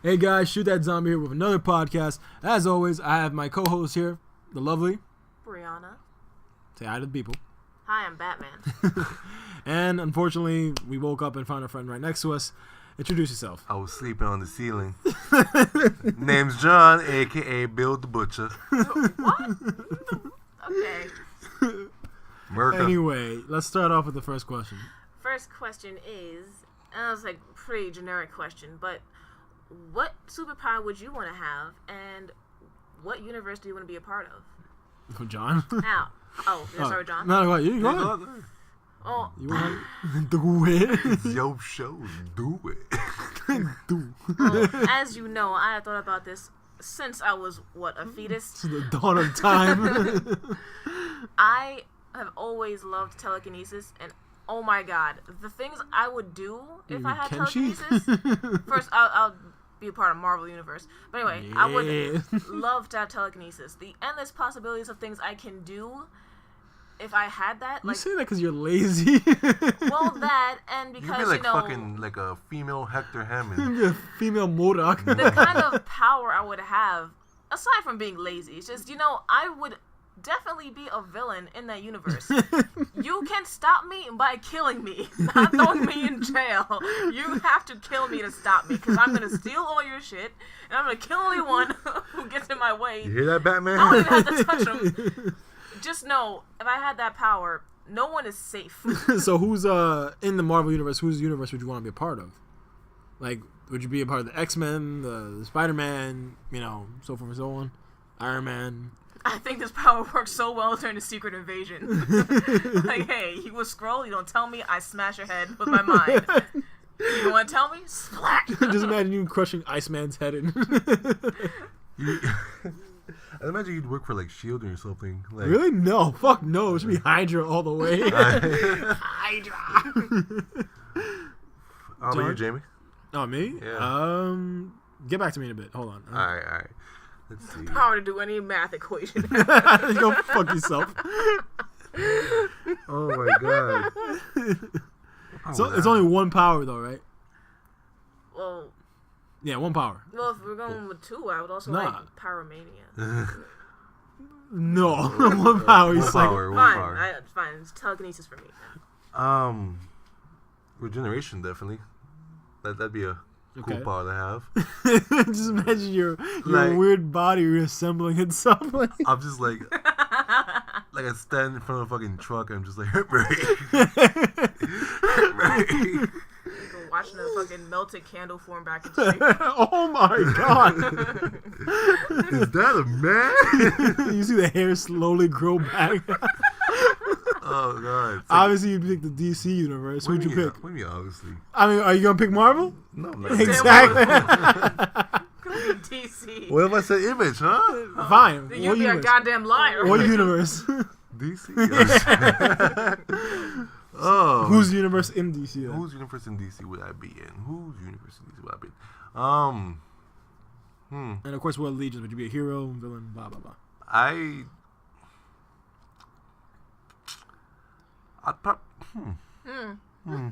Hey guys, Shoot That Zombie here with another podcast. As always, I have my co-host here, the lovely Brianna. Say hi to the people. Hi, I'm Batman. And unfortunately, we woke up and found our friend right next to us. Introduce yourself. I was sleeping on the ceiling. Name's John, a.k.a. Bill the Butcher. What? Okay. Merca. Anyway, let's start off with the first question. First question is, and it's like a pretty generic question, but what superpower would you want to have, and what universe do you want to be a part of? John? Ow. Oh, sorry, John. No, what? You go ahead. Oh, You want to do it? It's your show. Do it. well, as you know, I have thought about this since I was, a fetus? To the dawn of time. I have always loved telekinesis, and oh my god, the things I would do if I had telekinesis. First, I'll be a part of Marvel Universe. But anyway, Yeah. I would love to have telekinesis. The endless possibilities of things I can do if I had that. You say that because you're lazy. Well, that, and You'd because, be like fucking like a female Hector Hammond. You're a female Modoc. the kind of power I would have, aside from being lazy, it's just, I would definitely be a villain in that universe. You can stop me by killing me, not throwing me in jail. You have to kill me to stop me, because I'm going to steal all your shit, and I'm going to kill anyone who gets in my way. You hear that, Batman? I don't even have to touch him. Just know, if I had that power, no one is safe. So who's in the Marvel universe, whose universe would you want to be a part of? Like, would you be a part of the X-Men, the Spider-Man, so forth and so on? Iron Man? I think this power works so well during the Secret Invasion. Like, hey, you a Skrull, you don't tell me, I smash your head with my mind. You don't want to tell me? Splat! Just imagine you crushing Iceman's head in. I imagine you'd work for like S.H.I.E.L.D. or something. Like, Really? No. Fuck no. It should be Hydra all the way. Hydra! How about you, Jamie? Oh, me? Yeah. Get back to me in a bit. Hold on. Alright. Let's see. Power to do any math equation. Go fuck yourself. Oh my god. So it's only one power though, right? Well, Yeah, one power. if we're going with two, I would also Nah. like Pyromania. No, one power. He's like, One Fine, power. it's fine. It's telekinesis for me. Regeneration definitely. That'd be a cool Okay. power to have. just imagine your Like- weird body reassembling itself. Like, I'm just like I stand in front of a fucking truck and I'm just like, Go watching the fucking melted candle form back into shape. oh my god! is that a man? You see the hair slowly grow back. Oh god. It's like, Obviously, you'd pick the DC universe. Who'd you pick? What do you mean, obviously? I mean, are you gonna pick Marvel? No, I'm not. Exactly. DC. What if I said Image, huh? Fine. Then What you'd be a universe? goddamn liar. What universe? DC? Oh. Whose universe in DC? Then? Whose universe in DC would I be in? Whose universe in DC would I be in? And of course, what allegiance? Would you be a hero, villain, blah blah blah? I'd probably...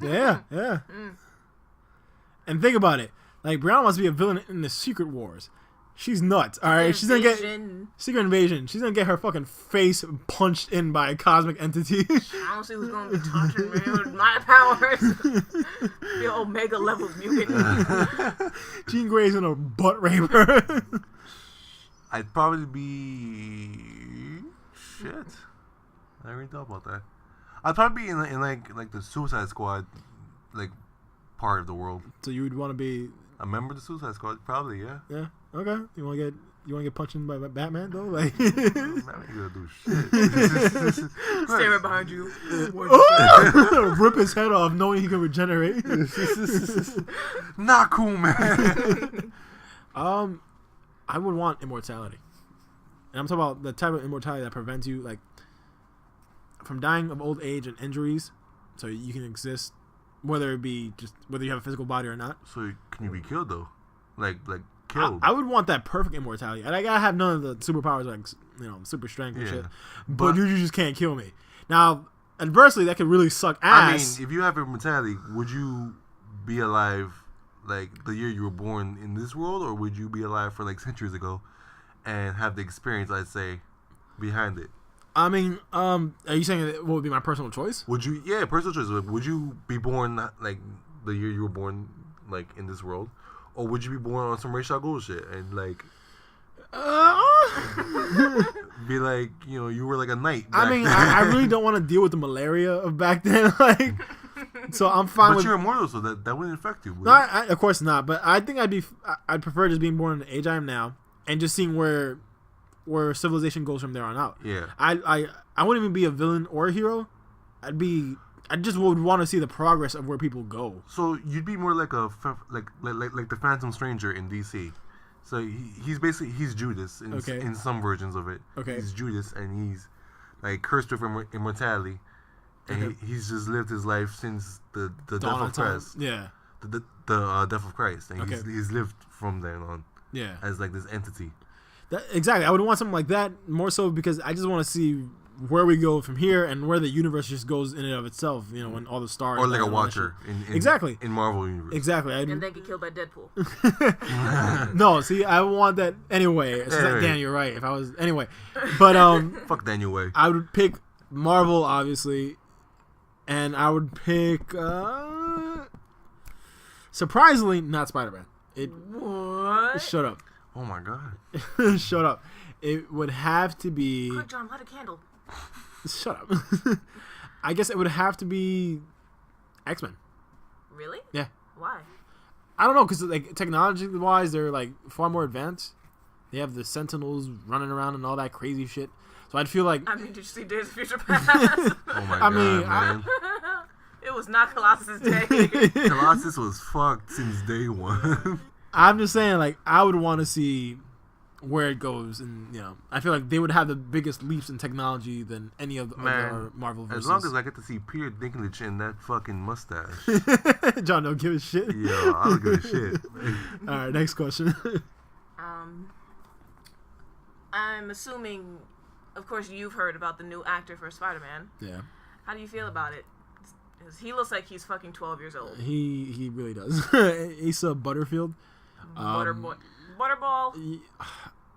Yeah. And think about it. Like, Brianna wants to be a villain in the Secret Wars. She's nuts, alright? She's gonna get... Secret Invasion. She's gonna get her fucking face punched in by a cosmic entity. I don't see who's gonna be touching me with my powers. Be an Omega level mutant. Jean Grey's gonna butt rape her. I'd probably be... Shit. I never even thought about that. I'd probably be in like the Suicide Squad, like, part of the world. So you would want to be... A member of the Suicide Squad, probably, yeah. Yeah, okay. You want to get punched in by Batman, though? Like... Man, I ain't gonna do shit. Stay right behind you. Rip his head off knowing he can regenerate. Not cool, man. I would want immortality. And I'm talking about the type of immortality that prevents you, like, from dying of old age and injuries, so you can exist, whether you have a physical body or not. So can you be killed though? Like killed? I would want that perfect immortality. And I gotta have none of the superpowers, like, super strength and shit. But you just can't kill me. Now, adversely, that could really suck ass. I mean, if you have immortality, would you be alive like the year you were born in this world, or would you be alive for like centuries ago and have the experience, I'd say, behind it? I mean, are you saying what would be my personal choice? Would you? Yeah, personal choice. Like, would you be born like the year you were born, like in this world, or would you be born on some racial bullshit and like be like, you know, you were like a knight? I mean, I really don't want to deal with the malaria of back then, like. So I'm fine. But you're immortal, so that wouldn't affect you. No, of course not. But I think I'd prefer just being born in the age I am now and just seeing where civilization goes from there on out. Yeah. I wouldn't even be a villain or a hero. I just would want to see the progress of where people go. So you'd be more like like the Phantom Stranger in DC. So he's Judas in some versions of it. Okay. He's Judas and he's like cursed with immortality. And he's just lived his life since the death of Christ. Yeah. The death of Christ. And he's lived from then on. Yeah. As like this entity. Exactly. I would want something like that more so because I just want to see where we go from here and where the universe just goes in and of itself, you know, when all the stars. Or like a Watcher in Marvel Universe. Exactly. And they get killed by Deadpool. No, see, I want that anyway. Dan, you're right. If I was anyway. But fuck Daniel Way. I would pick Marvel, obviously. And I would pick surprisingly not Spider-Man. What? Shut up. Oh my god. Shut up. It would have to be. Quick, John, light a candle. Shut up. I guess it would have to be X-Men. Really? Yeah. Why? I don't know, because like technology-wise, they're like far more advanced. They have the Sentinels running around and all that crazy shit. So I'd feel like. I mean, did you see Days of Future Past? Oh my god, man. It was not Colossus' day. Colossus was fucked since day one. I'm just saying, like, I would want to see where it goes, and you know, I feel like they would have the biggest leaps in technology than any of the other Marvel verses. As long as I get to see Peter Dinklage in that fucking mustache. John, don't give a shit. Yo, I don't give a shit. All right, next question. I'm assuming, of course, you've heard about the new actor for Spider-Man. Yeah. How do you feel about it? Because he looks like he's fucking 12 years old. He really does. Asa Butterfield. Butterball.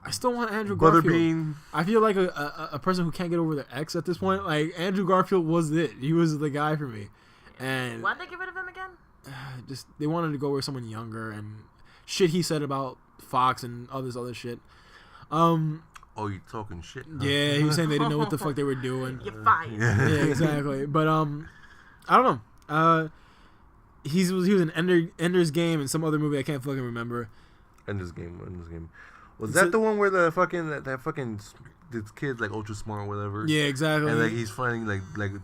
I still want Andrew Garfield. Butterbean. I feel like a person who can't get over their ex at this point. Like, Andrew Garfield was it. He was the guy for me. And why'd they get rid of him again? Just they wanted to go with someone younger and shit he said about Fox and all this other shit. Oh, you talking shit? Huh? Yeah, he was saying they didn't know what the fuck they were doing. You're fired. Yeah, exactly. But I don't know. He was in Ender's Game and some other movie I can't fucking remember. Ender's Game. Was that the one where the fucking that fucking this kid's like ultra smart or whatever? Yeah, exactly. And like he's fighting like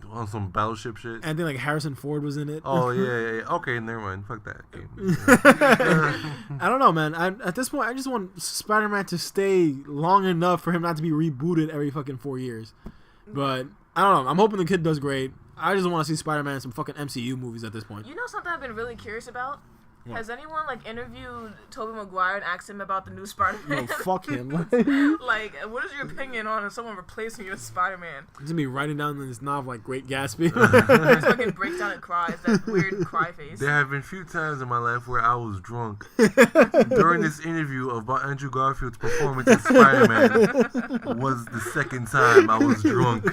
on some battleship shit. And I think like Harrison Ford was in it. Oh yeah. Okay, never mind. Fuck that game. I don't know, man. At this point, I just want Spider-Man to stay long enough for him not to be rebooted every fucking 4 years. But I don't know. I'm hoping the kid does great. I just want to see Spider-Man in some fucking MCU movies at this point. You know something I've been really curious about? What? Has anyone like interviewed Tobey Maguire and asked him about the new Spider-Man? No, fuck him. Like, what is your opinion on someone replacing you as Spider-Man? He's gonna be writing down in this novel like Great Gatsby. He fucking breaks down and cries, that weird cry face. There have been few times in my life where I was drunk. During this interview about Andrew Garfield's performance as Spider-Man was the second time I was drunk.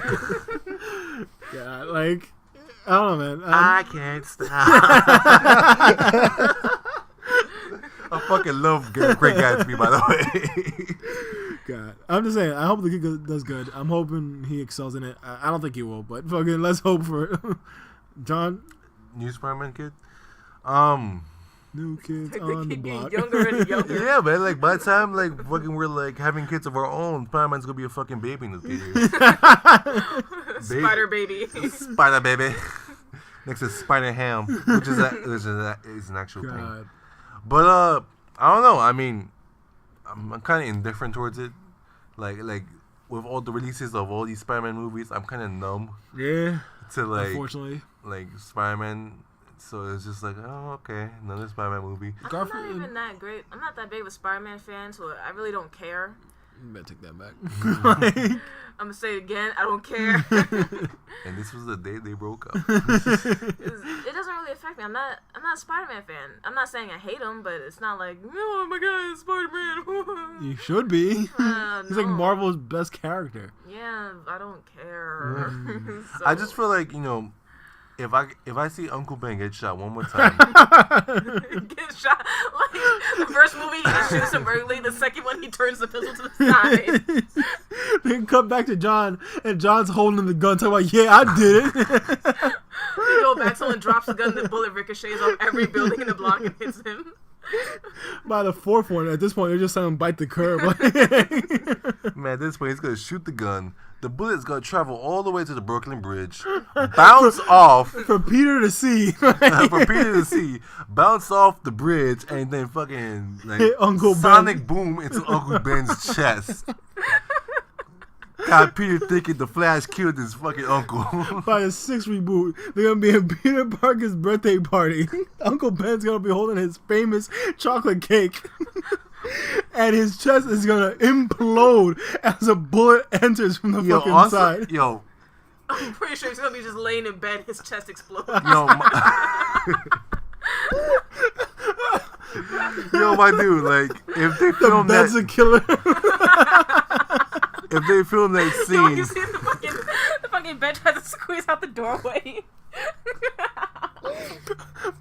Yeah, like, I don't know, man. I can't stop. I fucking love Great Gatsby, by the way. God, I'm just saying. I hope the kid does good. I'm hoping he excels in it. I don't think he will, but fucking let's hope for it. John, new Spider-Man kid. New kids on the block. Younger and younger. Yeah, man. Like by the time like fucking we're like having kids of our own, Spider-Man's gonna be a fucking baby in this video. Spider baby. Spider baby. Next to Spider Ham, which is an actual thing. But I don't know. I mean, I'm kind of indifferent towards it. Like with all the releases of all these Spider-Man movies, I'm kind of numb. Yeah. To like, unfortunately, like Spider-Man. So it's just like, oh, okay, another Spider-Man movie. I'm not even that great. I'm not that big of a Spider-Man fan, so I really don't care. You better take that back. I'm gonna say it again. I don't care. And this was the day they broke up. It doesn't really affect me. I'm not a Spider-Man fan. I'm not saying I hate him, but it's not like, oh my god, it's Spider-Man. You should be. He's like No. Marvel's best character. Yeah, I don't care. So, I just feel like, you know, if I see Uncle Ben get shot one more time, get shot. Like the first movie, he just shoots him early. The second one, he turns the pistol to the side. Then cut back to John, and John's holding the gun, talking about, yeah, I did it. We go back, someone drops the gun, the bullet ricochets off every building in the block and hits him. By the fourth one, at this point, they're just saying bite the curb. man, at this point he's gonna shoot the gun. The bullet's gonna travel all the way to the Brooklyn Bridge, bounce off For Peter to see. for Peter to see, bounce off the bridge, and then fucking like Hit Uncle Ben. sonic boom into Uncle Ben's chest. Got Peter thinking the Flash killed his fucking uncle. By the sixth reboot, they're gonna be at Peter Parker's birthday party. Uncle Ben's gonna be holding his famous chocolate cake. And his chest is gonna implode as a bullet enters from the fucking side. Yo, I'm pretty sure he's gonna be just laying in bed, his chest explodes. Yo, my dude, like, if they The film bed's that, a killer. if they film that Yo, you scene, see the fucking bed tries to squeeze out the doorway.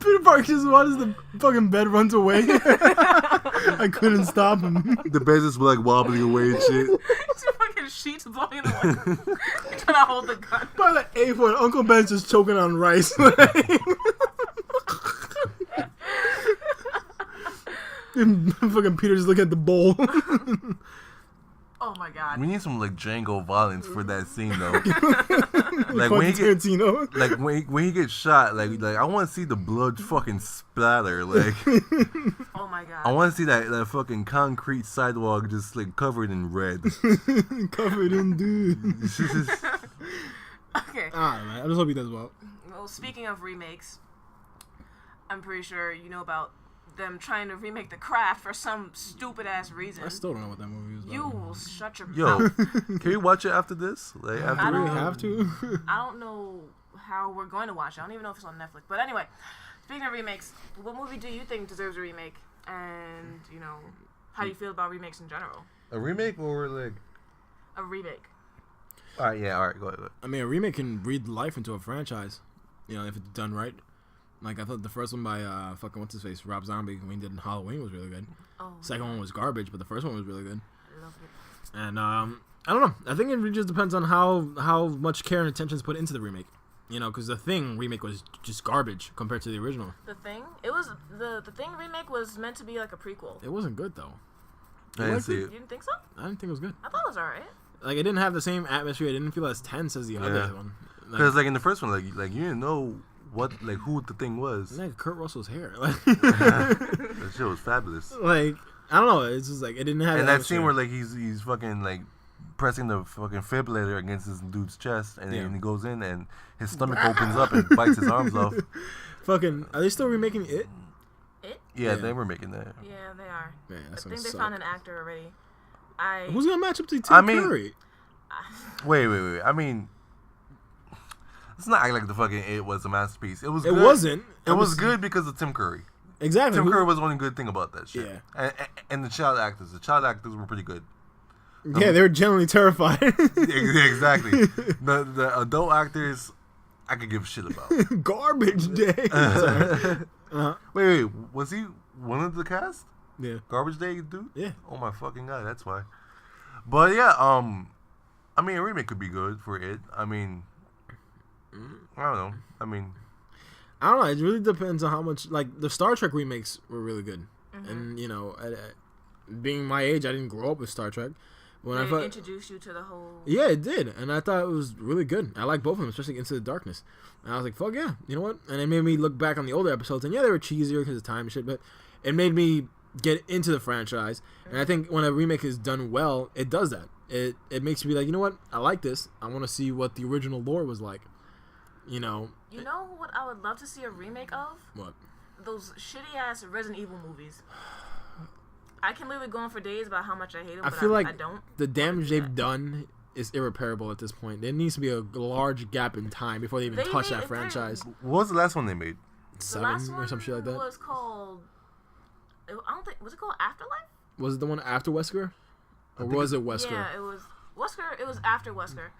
Peter Parker just watches the fucking bed runs away. I couldn't stop him. the bed is like wobbling away and shit. Two fucking sheets blowing away. Trying to hold the gun. By the eighth one, Uncle Ben's just choking on rice. And fucking Peter just looking at the bowl. Oh my god. We need some like Django violence for that scene though. like Quentin when he get, Tarantino. like when he gets shot, like I want to see the blood fucking splatter. Like Oh my god. I want to see that fucking concrete sidewalk just like covered in red. Covered in dude. Okay. Man, I just hope he does well. Well, speaking of remakes, I'm pretty sure you know about them trying to remake The Craft for some stupid ass reason. I still don't know what that movie was about. You will shut your Yo, mouth. can we watch it after this? Like Do after we have to? I don't know how we're going to watch it. I don't even know if it's on Netflix. But anyway, speaking of remakes, what movie do you think deserves a remake? And, you know, how do you feel about remakes in general? a remake or like? A remake. All right, yeah, all right, go ahead. I mean, a remake can breathe life into a franchise, you know, if it's done right. Like, I thought the first one by, fucking, what's his face, Rob Zombie, when he did Halloween was really good. Oh. Second one was garbage, but the first one was really good. I loved it. And, I don't know. I think it really just depends on how much care and attention is put into the remake. You know, because the Thing remake was just garbage compared to the original. The Thing? It was, the Thing remake was meant to be like a prequel. It wasn't good, though. I didn't see You it. didn't think so? I didn't think it was good. I thought it was alright. Like, it didn't have the same atmosphere. It didn't feel as tense as the other one. Because like in the first one, like you didn't know what like who the Thing was. Like Kurt Russell's hair. Like, That shit was fabulous. like, I don't know. It's just like it didn't have. And that atmosphere. scene where like he's fucking like pressing the fucking defibrillator against this dude's chest, and then he goes in and his stomach opens up and bites his arms off. Fucking, are they still remaking it? It? Yeah, Yeah. they were making that. Yeah, they are. Man, I that's think gonna they suck. found an actor already. Who's gonna match up to Tim I mean- Curry? Wait. I mean, let's not act like the fucking It was a masterpiece. It was. It good. wasn't. It was good because of Tim Curry. Exactly. Tim Curry was the only good thing about that shit. Yeah. And the child actors. The child actors were pretty good. Yeah, they were genuinely terrified. Exactly. The adult actors, I could give a shit about. Garbage day. Wait, was he one of the cast? Yeah. Garbage Day dude? Yeah. Oh my fucking god, that's why. But yeah, I mean a remake could be good for it. I mean, I don't know. I mean, I don't know. It really depends on how much. Like the Star Trek remakes were really good, and you know, being my age, I didn't grow up with Star Trek. When Did it introduce you to the whole... Yeah, it did, and I thought it was really good. I like both of them, especially Into the Darkness. And I was like, fuck yeah, you know what? And it made me look back on the older episodes, and yeah, they were cheesier because of time and shit, but it made me get into the franchise. And I think when a remake is done well, it does that. It makes me be like, you know what? I like this. I want to see what the original lore was like. You know? You know what I would love to see a remake of? What? Those shitty-ass Resident Evil movies. I can literally go on for days about how much I hate him. I but feel like I don't. the damage they've done is irreparable at this point. There needs to be a large gap in time before they even touch that franchise. What was the last one they made? 7 or some shit like that. Was called. I don't think was it called Afterlife? Was it the one after Wesker, or was it Wesker? Yeah, it was Wesker. It was after Wesker,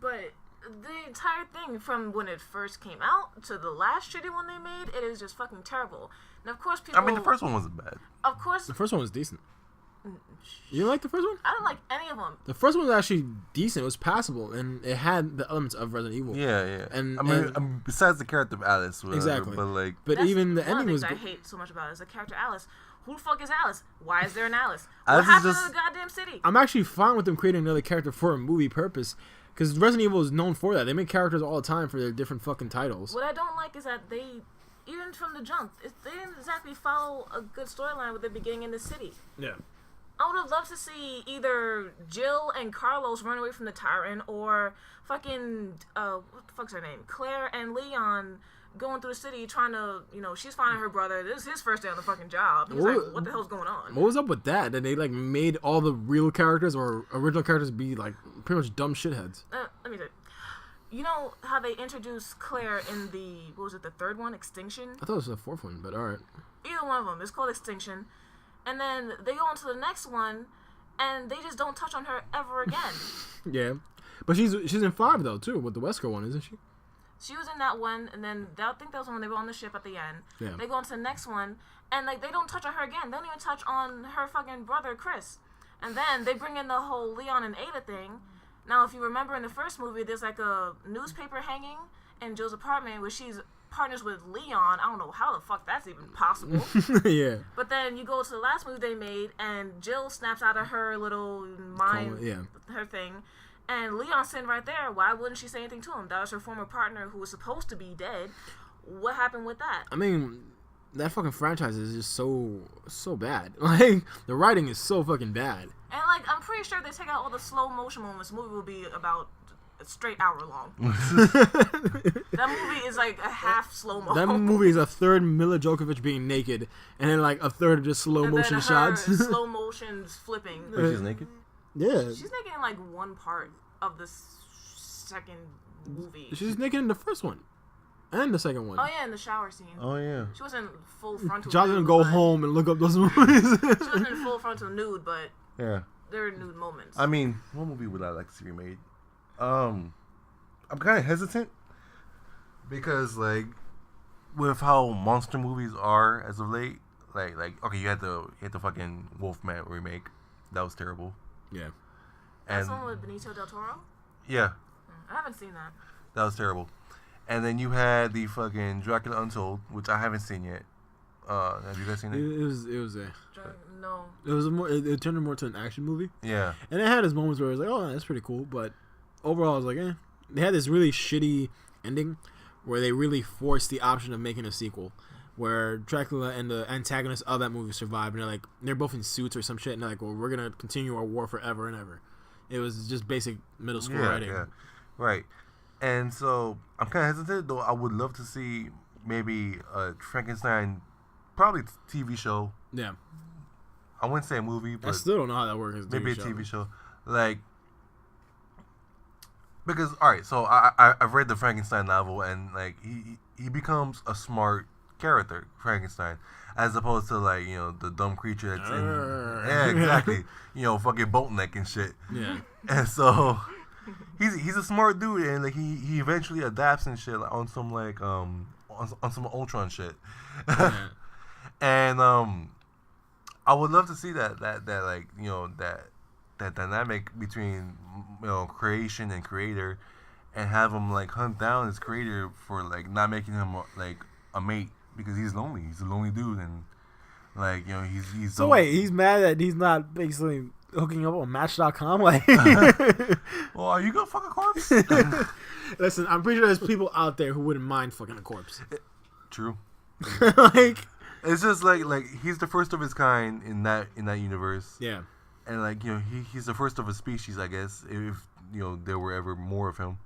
but the entire thing from when it first came out to the last shitty one they made, it is just fucking terrible. Now, of course, people. I mean, the first one wasn't bad. Of course, the first one was decent. You didn't like the first one? I don't like any of them. The first one was actually decent. It was passable, and it had the elements of Resident Evil. Yeah, yeah. And I mean, besides the character of Alice, whatever, exactly. But like, even the ending ending was. I hate so much about it is the character Alice. Who the fuck is Alice? Why is there an Alice? Alice What happened just... to the goddamn city? I'm actually fine with them creating another character for a movie purpose, because Resident Evil is known for that. They make characters all the time for their different fucking titles. What I don't like is that they, even from the jump, they didn't exactly follow a good storyline with the beginning in the city. Yeah. I would have loved to see either Jill and Carlos run away from the tyrant, or fucking what the fuck's her name, Claire and Leon going through the city trying to, she's finding her brother. This is his first day on the fucking job. He's like, what the hell's going on? What was up with that? That they like made all the real characters or original characters be like pretty much dumb shitheads. Let me tell you. You know how they introduced Claire in the third one, Extinction? I thought it was the fourth one, but alright. Either one of them. It's called Extinction. And then they go on to the next one, and they just don't touch on her ever again. Yeah. But she's in 5, though, too, with the Wesker one, isn't she? She was in that one, and then I think that was when they were on the ship at the end. Yeah. They go on to the next one, and like they don't touch on her again. They don't even touch on her fucking brother, Chris. And then they bring in the whole Leon and Ada thing. Now, if you remember in the first movie, there's like a newspaper hanging in Jill's apartment where she's partners with Leon. I don't know how the fuck that's even possible. Yeah. But then you go to the last movie they made, and Jill snaps out of her little mind, her thing, and Leon's sitting right there. Why wouldn't she say anything to him? That was her former partner who was supposed to be dead. What happened with that? I mean, that fucking franchise is just so bad. Like, the writing is so fucking bad. And like, I'm pretty sure they take out all the slow motion moments. The movie will be about a straight hour long. That movie is like a half slow mo. That movie is a third Mila Djokovic being naked, and then like a third of just slow motion shots. Slow motions flipping. Wait, she's naked? Yeah. She's naked in like one part of the second movie. She's naked in the first one. And the second one. Oh yeah, in the shower scene. Oh yeah. She wasn't full frontal. John's gonna go home and look up those movies. She wasn't full frontal nude, but yeah, there were nude moments. I mean, what movie would I like to see remade? I'm kind of hesitant because like with how monster movies are as of late, like okay, you had the fucking Wolfman remake, that was terrible. Yeah. That's the one with Benicio del Toro. Yeah. I haven't seen that. That was terrible. And then you had the fucking Dracula Untold, which I haven't seen yet. Have you guys seen it? It was no. It was more. It turned more to an action movie. Yeah. And it had its moments where it was like, oh, that's pretty cool. But overall, I was like, eh. They had this really shitty ending where they really forced the option of making a sequel, where Dracula and the antagonist of that movie survive, and they're both in suits or some shit, and they're like, well, we're gonna continue our war forever and ever. It was just basic middle school writing. Yeah. Right. And so I'm kind of hesitant, though. I would love to see maybe a Frankenstein, probably TV show. Yeah. I wouldn't say a movie, but I still don't know how that works. As maybe a TV show. Like, because all right, so I've read the Frankenstein novel, and like he becomes a smart character, Frankenstein, as opposed to like the dumb creature that's in. Yeah, exactly. Fucking bottleneck and shit. Yeah. And so. He's a smart dude, and like he eventually adapts and shit on some like on some Ultron shit. Yeah. And I would love to see that like that dynamic between creation and creator, and have him like hunt down his creator for like not making him like a mate because he's lonely. He's a lonely dude, and like he's so wait, he's mad that he's not basically hooking up on Match.com, like. Well, are you gonna fuck a corpse? Listen, I'm pretty sure there's people out there who wouldn't mind fucking a corpse. True. Like, it's just like he's the first of his kind in that universe. Yeah. And like he's the first of a species, I guess, if there were ever more of him.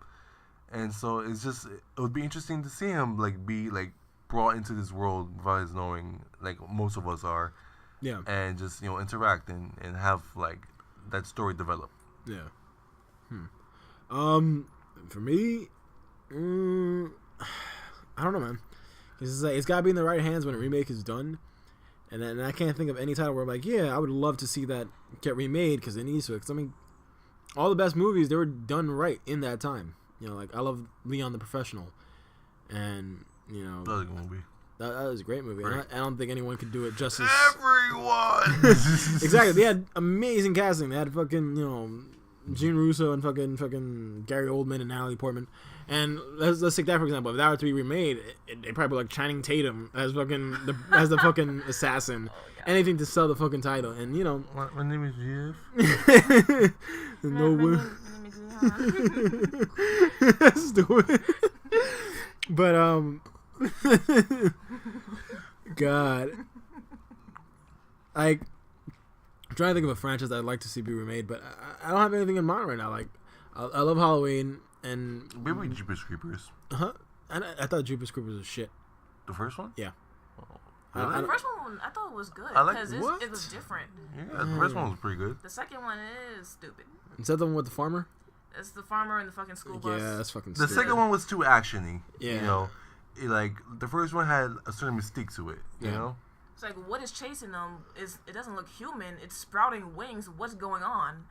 And so it would be interesting to see him like be like brought into this world without his knowing, like most of us are. Yeah. And just, interact and have, like, that story develop. Yeah. For me, I don't know, man. It's got to be in the right hands when a remake is done. And I can't think of any title where I'm like, yeah, I would love to see that get remade because it needs to. Because, I mean, all the best movies, they were done right in that time. Like, I love Leon the Professional. And, That was a good movie. That was a great movie. Right. I don't think anyone could do it justice. Everyone! Exactly. They had amazing casting. They had fucking, Gene Russo and fucking Gary Oldman and Natalie Portman. And let's take that for example. If that were to be remade, they probably like Channing Tatum as as the fucking assassin. Anything to sell the fucking title. And my name is Jeff. No way. Stupid. But God, I'm trying to think of a franchise I'd like to see be remade, but I don't have anything in mind right now. Like, I love Halloween and maybe Jeepers Creepers. I thought Jeepers Creepers was shit. The first one? Yeah. Really? The first one I thought was good because it was different. Yeah, the first one was pretty good. The second one is stupid. Is that the one with the farmer? It's the farmer and the fucking school bus. Yeah, that's fucking stupid. The second one was too actiony. Yeah. Like the first one had a certain mystique to it. You know. It's like what is chasing them it doesn't look human. It's sprouting wings. What's going on?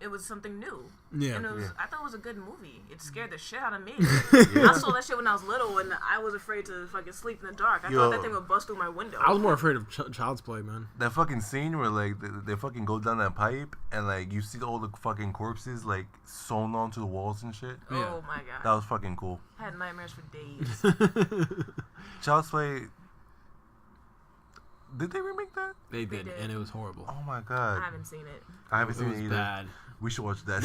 It was something new. Yeah. And I thought it was a good movie. It scared the shit out of me. Yeah. I saw that shit when I was little and I was afraid to fucking sleep in the dark. I thought that thing would bust through my window. I was more afraid of Child's Play, man. That fucking scene where like they fucking go down that pipe and like you see all the fucking corpses like sewn onto the walls and shit. Oh my god. That was fucking cool. I had nightmares for days. Child's Play. Did they remake that? They did, and it was horrible. Oh my god. I haven't seen it. I haven't seen it either. Bad. We should watch that.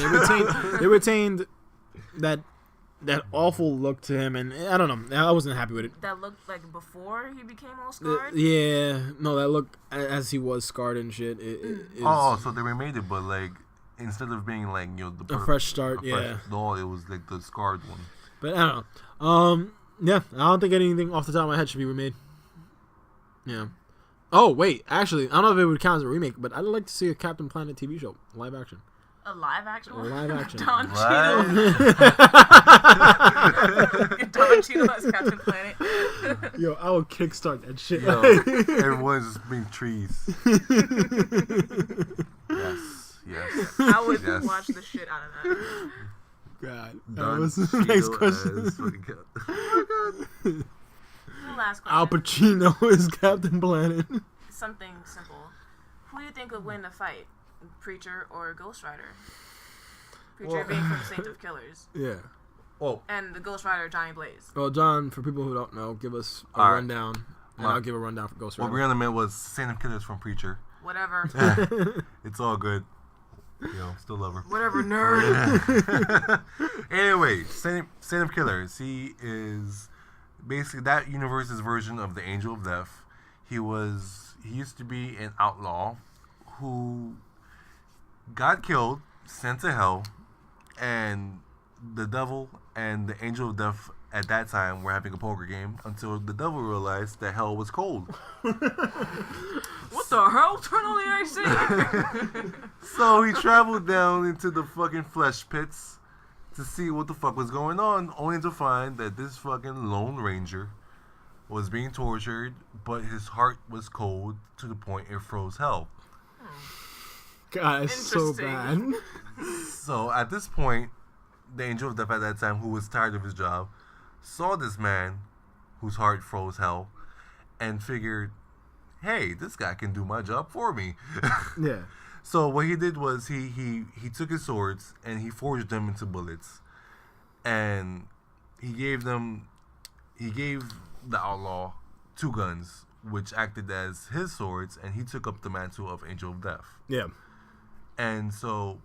They retained that awful look to him, and I don't know. I wasn't happy with it. That looked like before he became all scarred? That look as he was scarred and shit. So they remade it, but like instead of being like a fresh start, no, it was like the scarred one. But I don't know. Yeah, I don't think anything off the top of my head should be remade. Yeah. Oh wait, actually, I don't know if it would count as a remake, but I'd like to see a Captain Planet TV show, live action. A live action one? Live action. Don Cheadle. Don Cheadle as Captain Planet. Yo, I will kickstart that shit. Yo, everyone's just being trees. Yes. I would watch the shit out of that. God. Don What's the next question? Oh my God. Last question. Al Pacino is Captain Planet. Something simple. Who do you think would win the fight? Preacher or Ghost Rider? Preacher being from Saint of Killers. Yeah. Oh. And the Ghost Rider, Johnny Blaze. Well, John, for people who don't know, give us a rundown. And I'll give a rundown for Ghost Rider. What we're going to admit was Saint of Killers from Preacher. Whatever. It's all good. Still love her. Whatever, nerd. Anyway, Saint of Killers. He is basically that universe's version of the Angel of Death. He used to be an outlaw who got killed, sent to hell, and the devil and the Angel of Death at that time were having a poker game until the devil realized that hell was cold. What the hell? Turn on the AC! So he traveled down into the fucking flesh pits to see what the fuck was going on, only to find that this fucking Lone Ranger was being tortured, but his heart was cold to the point it froze hell. God, it's so bad. So at this point, the Angel of Death at that time, who was tired of his job, saw this man whose heart froze hell and figured, hey, this guy can do my job for me. Yeah. So what he did was he took his swords and he forged them into bullets, and he gave the outlaw 2 guns, which acted as his swords, and he took up the mantle of Angel of Death. Yeah. And so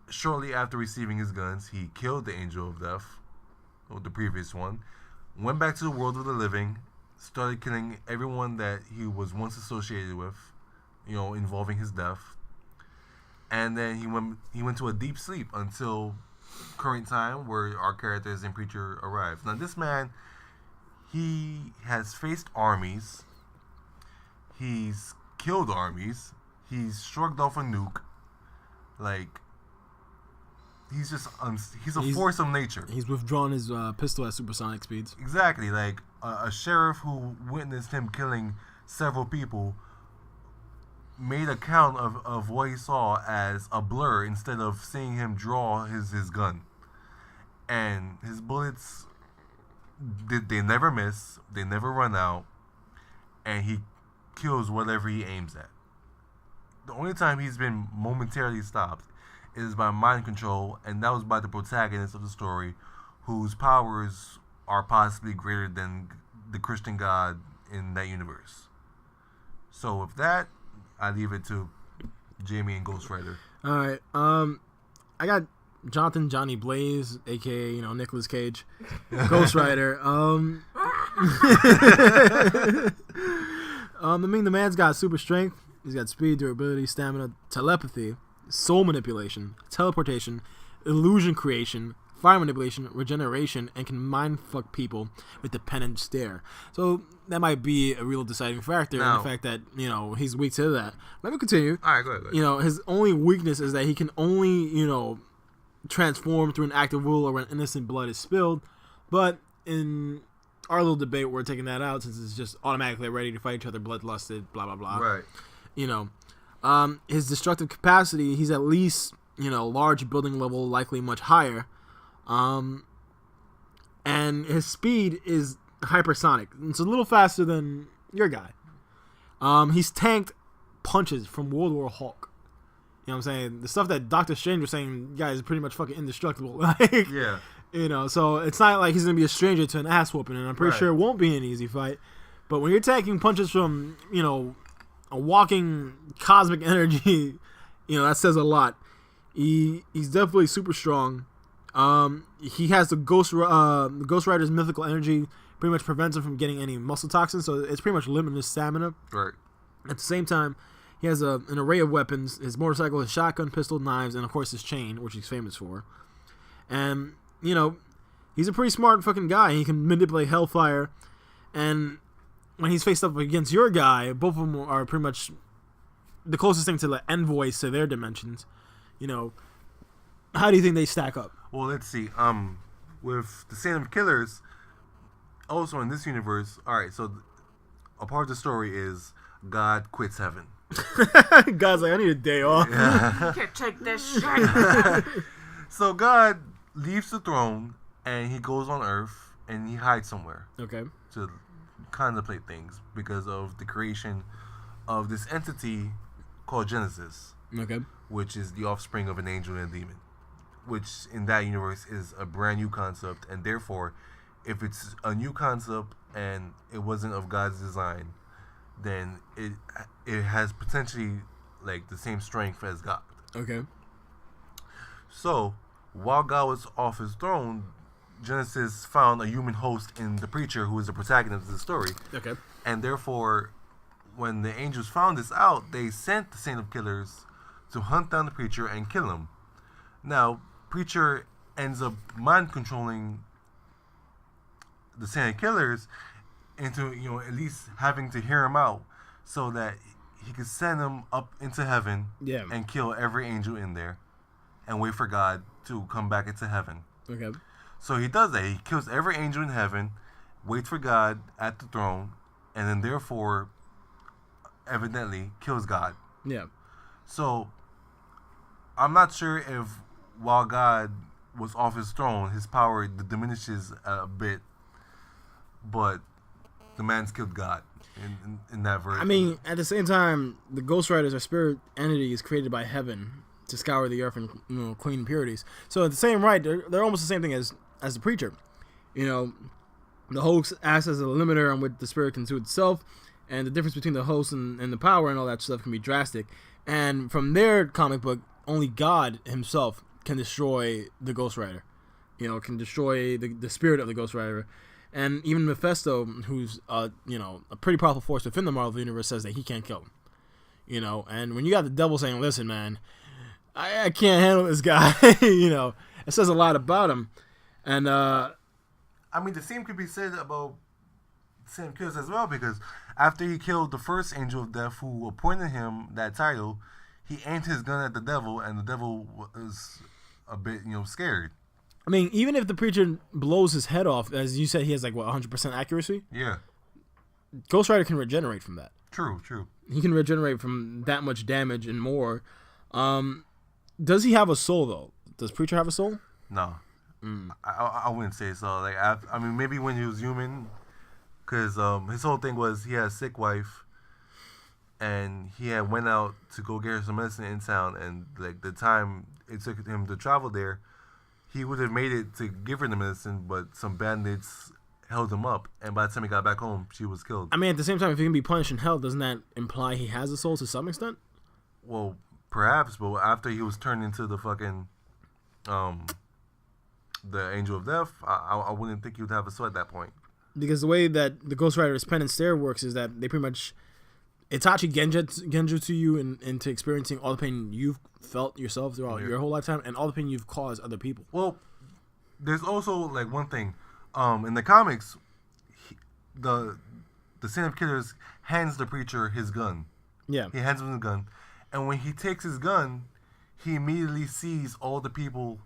shortly after receiving his guns, he killed the Angel of Death, or the previous one, went back to the world of the living, started killing everyone that he was once associated with, involving his death. And then he went to a deep sleep until current time, where our characters in Preacher arrives. Now this man, he has faced armies. He's killed armies. He's shrugged off a nuke. Like, he's just he's a force of nature. He's withdrawn his pistol at supersonic speeds. Exactly. Like a sheriff who witnessed him killing several people made a count of what he saw as a blur instead of seeing him draw his gun. And his bullets, they never miss. They never run out. And he kills whatever he aims at. The only time he's been momentarily stopped is by mind control, and that was by the protagonist of the story, whose powers are possibly greater than the Christian God in that universe. So with that, I leave it to Jamie and Ghost Rider. All right. I got Jonathan Johnny Blaze, aka Nicolas Cage, Ghost Rider. I mean, the man's got super strength. He's got speed, durability, stamina, telepathy, soul manipulation, teleportation, illusion creation, fire manipulation, regeneration, and can mind fuck people with the pen and stare. So that might be a real deciding factor in the fact that he's weak to that. Let me continue. All right, go ahead. His only weakness is that he can only transform through an act of will or when innocent blood is spilled. But in our little debate, we're taking that out since it's just automatically ready to fight each other, bloodlusted, blah blah blah. Right. His destructive capacity, he's at least large building level, likely much higher. And his speed is hypersonic. It's a little faster than your guy. He's tanked punches from World War Hulk. You know what I'm saying? The stuff that Doctor Strange was saying, guys, is pretty much fucking indestructible. Yeah. So it's not like he's going to be a stranger to an ass whooping, and I'm pretty sure it won't be an easy fight. But when you're taking punches from, a walking cosmic energy, that says a lot. He's definitely super strong. He has the Ghost Rider's mythical energy, pretty much prevents him from getting any muscle toxins, so it's pretty much limitless stamina. Right. At the same time, he has an array of weapons: his motorcycle, his shotgun, pistol, knives, and of course his chain, which he's famous for. And he's a pretty smart fucking guy. He can manipulate hellfire, and when he's faced up against your guy, both of them are pretty much the closest thing to the envoys to their dimensions. How do you think they stack up? Well, let's see. With the Saint of Killers, also in this universe, all right. So a part of the story is God quits heaven. God's like, I need a day off. You can't take this shit. So God leaves the throne and he goes on Earth and he hides somewhere. Okay. To contemplate things because of the creation of this entity called Genesis. Okay. Which is the offspring of an angel and a demon. Which in that universe is a brand new concept, and therefore, if it's a new concept and it wasn't of God's design, then it has potentially like the same strength as God. Okay. So while God was off his throne, Genesis found a human host in the preacher, who is the protagonist of the story. Okay. And therefore, when the angels found this out, they sent the Saint of Killers to hunt down the preacher and kill him. Now, preacher ends up mind controlling the Saint of Killers into at least having to hear him out, so that he could send him up into heaven and kill every angel in there, and wait for God to come back into heaven. Okay. So he does that. He kills every angel in heaven, waits for God at the throne, and then therefore, evidently, kills God. Yeah. So, I'm not sure if while God was off his throne, his power diminishes a bit, but the man's killed God in that verse. I mean, at the same time, the Ghost Riders are spirit entities created by heaven to scour the earth and clean impurities. So at the same right, they're almost the same thing as the preacher. The host acts as a limiter on what the spirit can do itself, and the difference between the host and the power and all that stuff can be drastic. And from their comic book, only God himself can destroy the Ghost Rider. Can destroy the spirit of the Ghost Rider. And even Mephisto, who's a pretty powerful force within the Marvel Universe, says that he can't kill him. And when you got the devil saying, listen, man, I can't handle this guy, it says a lot about him. And I mean, the same could be said about Sam kills as well, because after he killed the first angel of death who appointed him that title, he aimed his gun at the devil, and the devil was a bit, scared. I mean, even if the preacher blows his head off, as you said, he has 100% accuracy. Yeah. Ghost Rider can regenerate from that. True. He can regenerate from that much damage and more. Does he have a soul though? Does Preacher have a soul? No. I wouldn't say so. I mean, maybe when he was human, because his whole thing was he had a sick wife, and he had went out to go get her some medicine in town, and the time it took him to travel there, he would have made it to give her the medicine, but some bandits held him up, and by the time he got back home, she was killed. I mean, at the same time, if he can be punished in hell, doesn't that imply he has a soul to some extent? Well, perhaps, but after he was turned into the fucking the Angel of Death, I wouldn't think he would have a soul at that point. Because the way that the Ghost Rider's pen and stare works is that they pretty much Itachi genjutsu you into experiencing all the pain you've felt yourself throughout your whole lifetime and all the pain you've caused other people. Well, there's also one thing. In the comics, the Sin of Killers hands the preacher his gun. Yeah. He hands him the gun. And when he takes his gun, he immediately sees all the people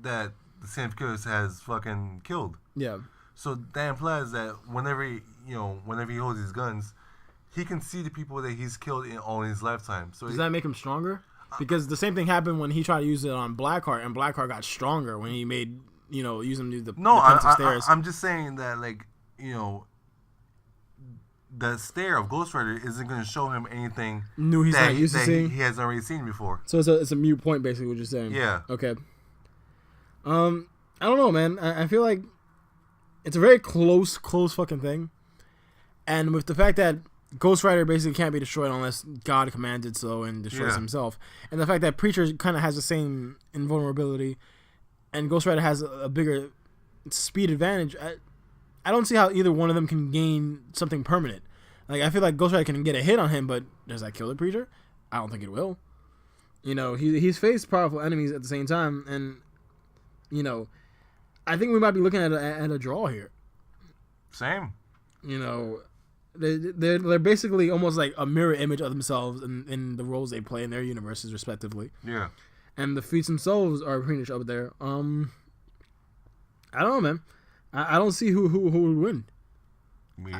that the Sin of Killers has fucking killed. Yeah. So that implies that whenever he holds his guns, he can see the people that he's killed in all his lifetime. So does that make him stronger? Because the same thing happened when he tried to use it on Blackheart, and Blackheart got stronger when he made use him to the defensive stairs. I'm just saying that the stare of Ghost Rider isn't going to show him anything new he's not used to seeing. He hasn't already seen before. So it's a mute point, basically, what you're saying. Yeah. Okay. I don't know, man. I feel like it's a very close fucking thing. And with the fact that Ghost Rider basically can't be destroyed unless God commands it so and destroys himself. And the fact that Preacher kind of has the same invulnerability and Ghost Rider has a bigger speed advantage, I don't see how either one of them can gain something permanent. I feel like Ghost Rider can get a hit on him, but does that kill the Preacher? I don't think it will. He's faced powerful enemies at the same time, and I think we might be looking at a draw here. Same. They're basically almost like a mirror image of themselves in the roles they play in their universes, respectively. Yeah. And the feats themselves are pretty much up there. I don't know, man. I don't see who would win.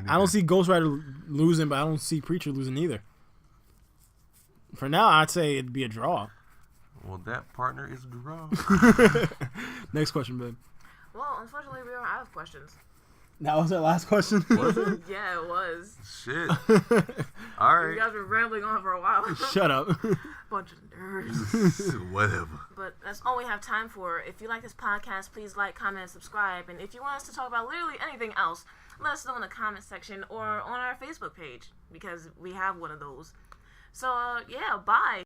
I don't see Ghost Rider losing, but I don't see Preacher losing either. For now, I'd say it'd be a draw. Well, that partner is a draw. Next question, babe. Well, unfortunately, we are out of questions. That was our last question? Was it? Yeah, it was. Shit. All right. You guys were rambling on for a while. Shut up. Bunch of nerds. Whatever. But that's all we have time for. If you like this podcast, please like, comment, and subscribe. And if you want us to talk about literally anything else, let us know in the comment section or on our Facebook page, because we have one of those. So, yeah, bye.